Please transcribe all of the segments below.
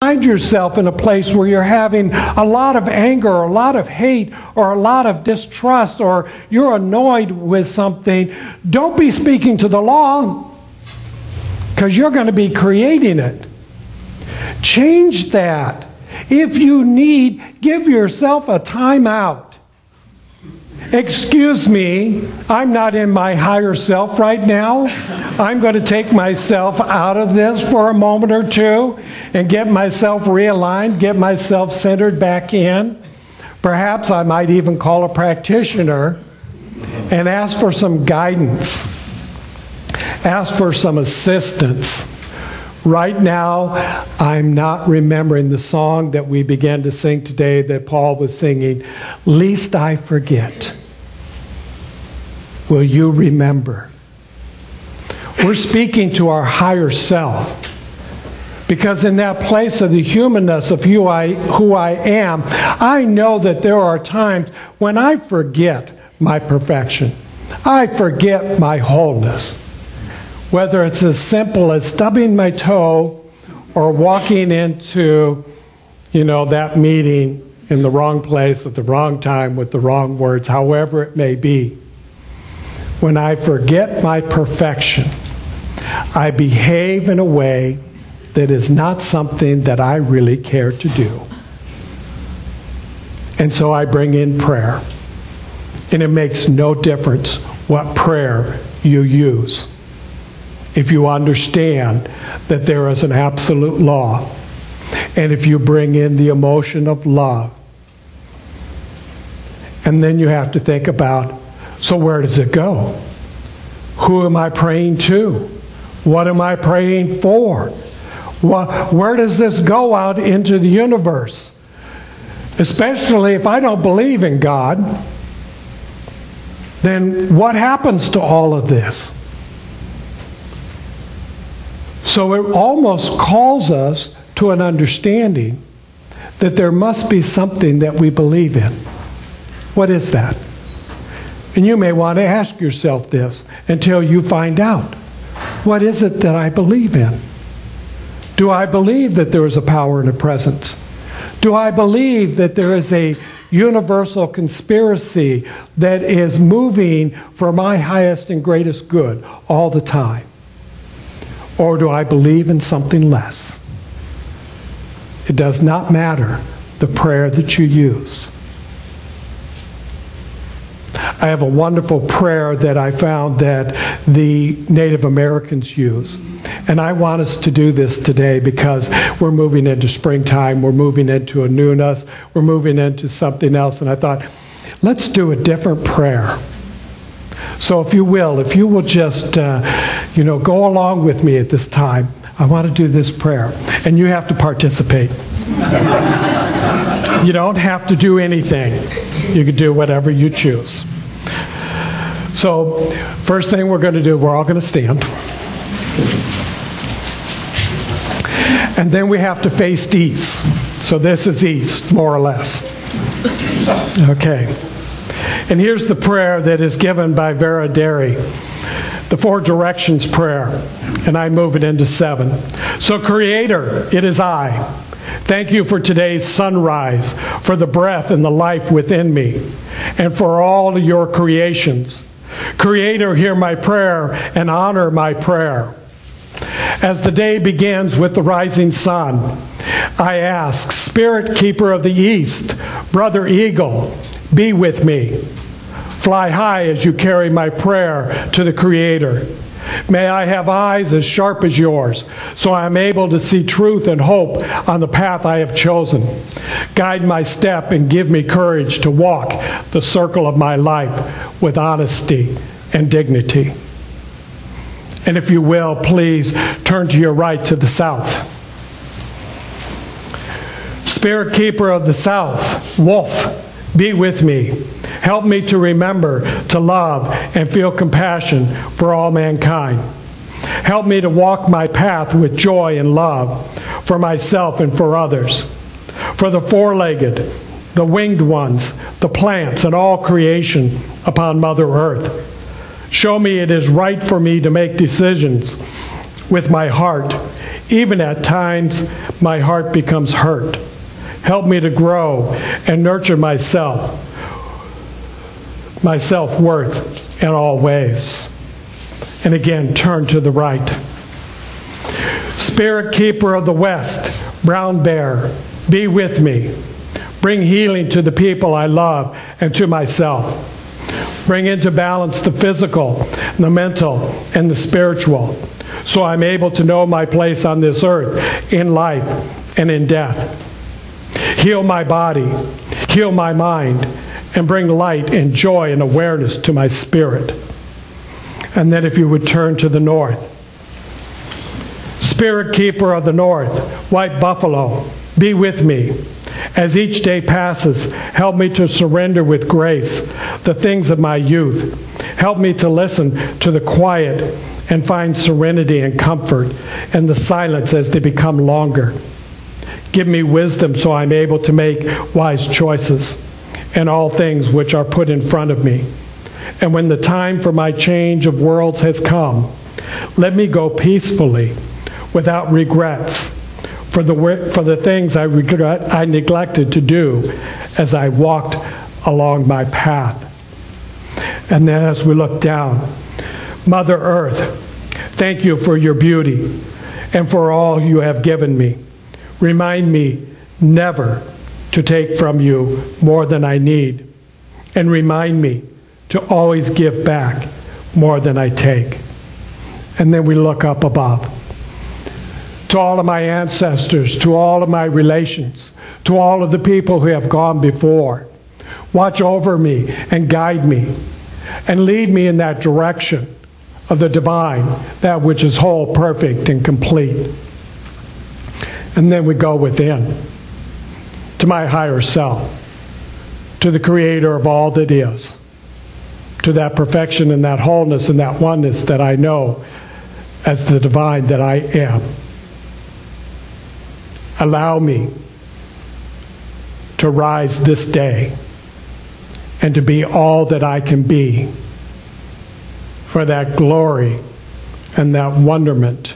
find yourself in a place where you're having a lot of anger or a lot of hate or a lot of distrust or you're annoyed with something, don't be speaking to the law, because you're going to be creating it. Change that. If you need, give yourself a time out. Excuse me, I'm not in my higher self right now. I'm going to take myself out of this for a moment or two and get myself realigned, get myself centered back in. Perhaps I might even call a practitioner and ask for some guidance, ask for some assistance. Right now, I'm not remembering the song that we began to sing today that Paul was singing, "Lest I Forget." Will you remember? We're speaking to our higher self, because in that place of the humanness of who I am, I know that there are times when I forget my perfection. I forget my wholeness. Whether it's as simple as stubbing my toe or walking into, that meeting in the wrong place at the wrong time with the wrong words, however it may be. When I forget my perfection, I behave in a way that is not something that I really care to do. And so I bring in prayer. And it makes no difference what prayer you use, if you understand that there is an absolute law, and if you bring in the emotion of love. And then you have to think about, so where does it go? Who am I praying to? What am I praying for? Where does this go out into the universe? Especially if I don't believe in God, then what happens to all of this? So it almost calls us to an understanding that there must be something that we believe in. What is that? And you may want to ask yourself this until you find out. What is it that I believe in? Do I believe that there is a power and a presence? Do I believe that there is a universal conspiracy that is moving for my highest and greatest good all the time? Or do I believe in something less? It does not matter the prayer that you use. I have a wonderful prayer that I found that the Native Americans use. And I want us to do this today because we're moving into springtime, we're moving into a newness, we're moving into something else. And I thought, let's do a different prayer. So if you will just, go along with me at this time. I want to do this prayer. And you have to participate. You don't have to do anything. You can do whatever you choose. So, first thing we're going to do, we're all going to stand. And then we have to face east. So this is east, more or less. Okay. And here's the prayer that is given by Vera Derry, the 4 directions prayer. And I move it into 7. So, Creator, it is I. Thank you for today's sunrise, for the breath and the life within me, and for all your creations. Creator, hear my prayer and honor my prayer. As the day begins with the rising sun, I ask, Spirit Keeper of the East, Brother Eagle, be with me. Fly high as you carry my prayer to the Creator. May I have eyes as sharp as yours, so I am able to see truth and hope on the path I have chosen. Guide my step and give me courage to walk the circle of my life with honesty and dignity. And if you will, please turn to your right to the south. Spirit Keeper of the South, Wolf, be with me. Help me to remember to love and feel compassion for all mankind. Help me to walk my path with joy and love for myself and for others. For the four-legged, the winged ones, the plants, and all creation upon Mother Earth. Show me it is right for me to make decisions with my heart, Even at times, my heart becomes hurt. Help me to grow and nurture my self-worth in all ways. And again, turn to the right. Spirit keeper of the West, brown bear, be with me. Bring healing to the people I love and to myself. Bring into balance the physical, the mental, and the spiritual, so I'm able to know my place on this earth, in life and in death. Heal my body, heal my mind, and bring light and joy and awareness to my spirit. And then if you would turn to the north. Spirit keeper of the north, white buffalo, be with me. As each day passes, help me to surrender with grace the things of my youth. Help me to listen to the quiet and find serenity and comfort in the silence as they become longer. Give me wisdom so I'm able to make wise choices in all things which are put in front of me. And when the time for my change of worlds has come, let me go peacefully, without regrets, for the things I neglected to do as I walked along my path. And then as we look down, Mother Earth, thank you for your beauty and for all you have given me. Remind me never to take from you more than I need, and remind me to always give back more than I take. And then we look up above. To all of my ancestors, to all of my relations, to all of the people who have gone before, watch over me and guide me and lead me in that direction of the divine, that which is whole, perfect, and complete. And then we go within, to my higher self, to the creator of all that is, to that perfection and that wholeness and that oneness that I know as the divine that I am. Allow me to rise this day and to be all that I can be for that glory and that wonderment.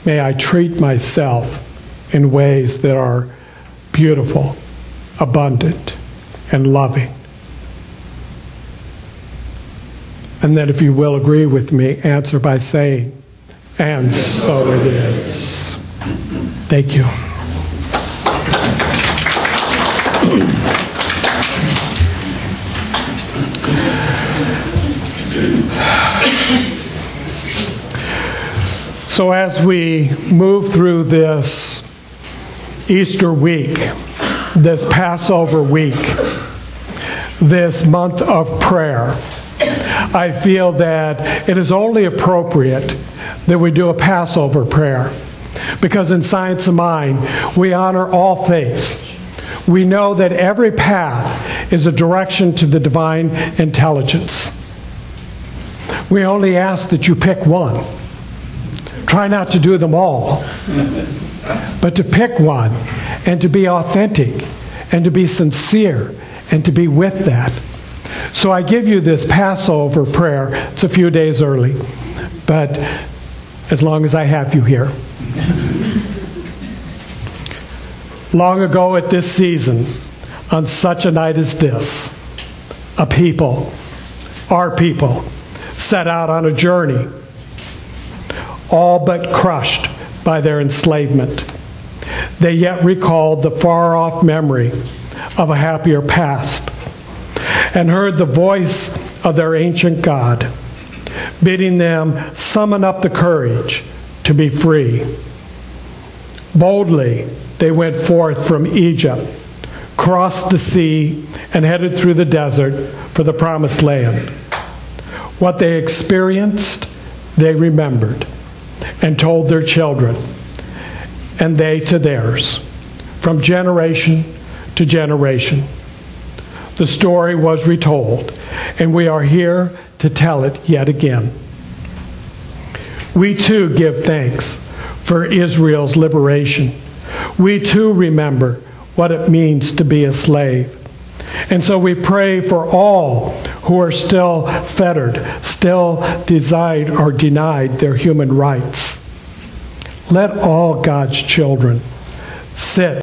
May I treat myself in ways that are beautiful, abundant, and loving. And then if you will agree with me, answer by saying, and so it is. Thank you. So as we move through this Easter week, this Passover week, this month of prayer, I feel that it is only appropriate that we do a Passover prayer. Because in Science of Mind, we honor all faiths. We know that every path is a direction to the divine intelligence. We only ask that you pick one. Try not to do them all, but to pick one and to be authentic and to be sincere and to be with that. So I give you this Passover prayer. It's a few days early, but as long as I have you here. Long ago at this season, on such a night as this, a people, our people, set out on a journey, all but crushed by their enslavement. They yet recalled the far-off memory of a happier past and heard the voice of their ancient God, bidding them summon up the courage to be free. Boldly, they went forth from Egypt, crossed the sea, and headed through the desert for the Promised Land. What they experienced, they remembered and told their children, and they to theirs, from generation to generation. The story was retold, and we are here to tell it yet again. We too give thanks for Israel's liberation. We too remember what it means to be a slave. And so we pray for all who are still fettered, still denied their human rights. Let all God's children sit